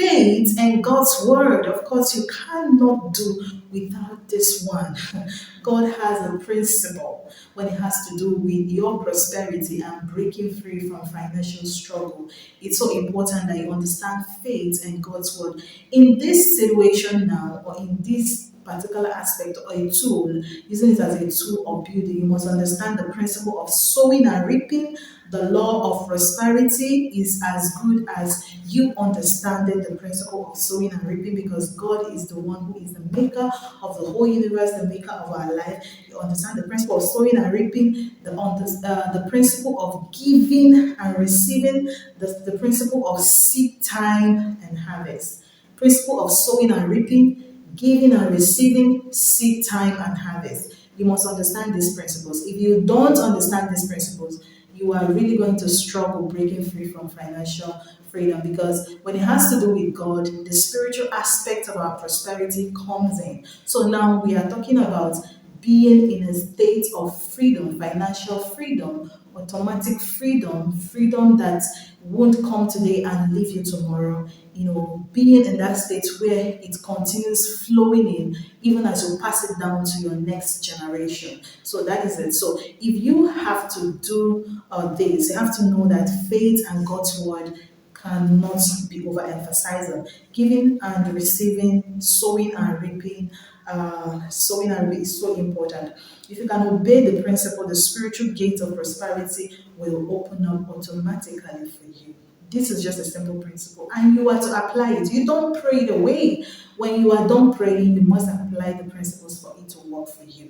faith and God's word. Of course, you cannot do without this one. God has a principle when it has to do with your prosperity and breaking free from financial struggle. It's so important that you understand faith and God's word. In this situation now, or in this particular aspect or a tool, using it as a tool of building, you must understand the principle of sowing and reaping. The law of prosperity is as good as you understanding the principle of sowing and reaping, because God is the one who is the maker of the whole universe, the maker of our life. You understand the principle of sowing and reaping, the principle of giving and receiving, the principle of seed time and harvest. Principle of sowing and reaping, giving and receiving, seed time and harvest. You must understand these principles. If you don't understand these principles, you are really going to struggle breaking free from financial freedom, because when it has to do with God, the spiritual aspect of our prosperity comes in. So now we are talking about being in a state of freedom, financial freedom, automatic freedom, freedom that won't come today and leave you tomorrow. Being in that state where it continues flowing in, even as you pass it down to your next generation. So that is it. So if you have to do this, you have to know that faith and God's word cannot be overemphasized. Giving and receiving, sowing and reaping. Sowing and reaping is so important. If you can obey the principle, the spiritual gate of prosperity will open up automatically for you. This is just a simple principle, and you are to apply it. You don't pray it away. When you are done praying, you must apply the principles for it to work for you.